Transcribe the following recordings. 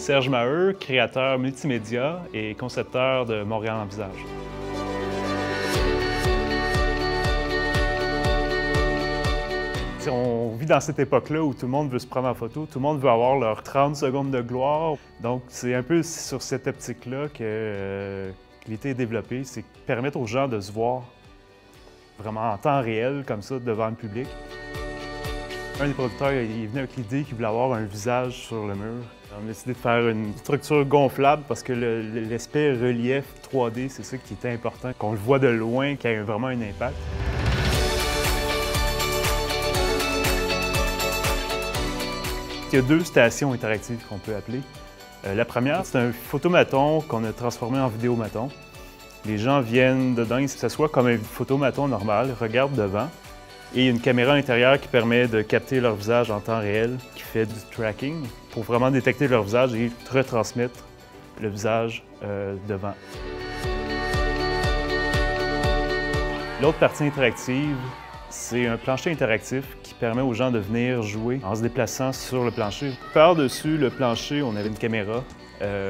Serge Maheu, créateur multimédia et concepteur de Montréal en visage. On vit dans cette époque-là où tout le monde veut se prendre en photo, tout le monde veut avoir leurs 30 secondes de gloire. Donc, c'est un peu sur cette optique-là que l'idée est développée, c'est permettre aux gens de se voir vraiment en temps réel, comme ça, devant le public. Un des producteurs, il est venu avec l'idée qu'il voulait avoir un visage sur le mur. On a décidé de faire une structure gonflable parce que l'aspect relief 3D, c'est ça qui était important, qu'on le voit de loin, qu'il y ait vraiment un impact. Il y a deux stations interactives qu'on peut appeler. La première, c'est un photomaton qu'on a transformé en vidéomaton. Les gens viennent dedans, ils s'assoient comme un photomaton normal, regardent devant. Et il y a une caméra à l'intérieur qui permet de capter leur visage en temps réel, qui fait du tracking pour vraiment détecter leur visage et retransmettre le visage devant. L'autre partie interactive, c'est un plancher interactif qui permet aux gens de venir jouer en se déplaçant sur le plancher. Par-dessus le plancher, on avait une caméra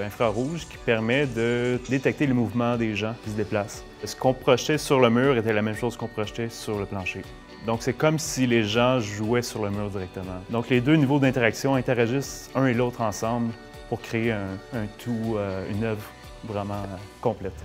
infrarouge qui permet de détecter le mouvement des gens qui se déplacent. Ce qu'on projetait sur le mur était la même chose qu'on projetait sur le plancher. Donc c'est comme si les gens jouaient sur le mur directement. Donc les deux niveaux d'interaction interagissent un et l'autre ensemble pour créer un tout, une œuvre vraiment complète.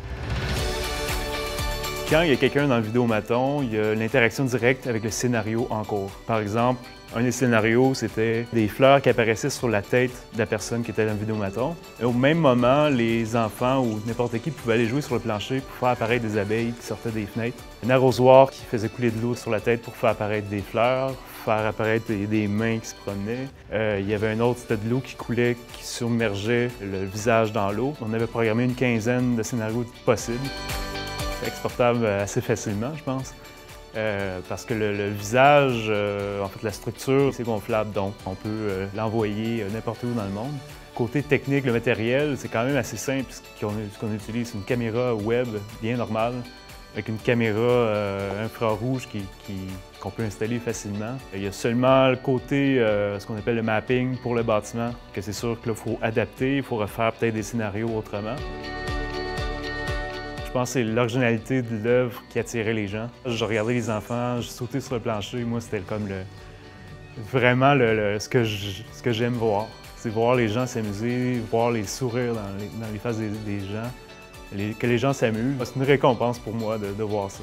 Quand il y a quelqu'un dans le vidéomaton, il y a l'interaction directe avec le scénario en cours. Par exemple, un des scénarios, c'était des fleurs qui apparaissaient sur la tête de la personne qui était dans le vidéomaton. Et au même moment, les enfants ou n'importe qui pouvaient aller jouer sur le plancher pour faire apparaître des abeilles qui sortaient des fenêtres. Un arrosoir qui faisait couler de l'eau sur la tête pour faire apparaître des fleurs, faire apparaître des mains qui se promenaient. Il y avait un autre, c'était de l'eau qui coulait, qui submergeait le visage dans l'eau. On avait programmé une quinzaine de scénarios possibles. Exportable assez facilement, je pense, parce que le visage, en fait, la structure, c'est gonflable, donc on peut l'envoyer n'importe où dans le monde. Côté technique, le matériel, c'est quand même assez simple. Ce qu'on utilise, c'est une caméra web bien normale, avec une caméra infrarouge qu'on peut installer facilement. Il y a seulement le côté, ce qu'on appelle le mapping pour le bâtiment, que c'est sûr qu'il faut adapter, il faut refaire peut-être des scénarios autrement. Je pense que c'est l'originalité de l'œuvre qui attirait les gens. Je regardais les enfants, je sautais sur le plancher. Moi, c'était comme vraiment ce que j'aime voir. C'est voir les gens s'amuser, voir les sourires dans les faces des gens, que les gens s'amusent. C'est une récompense pour moi de voir ça.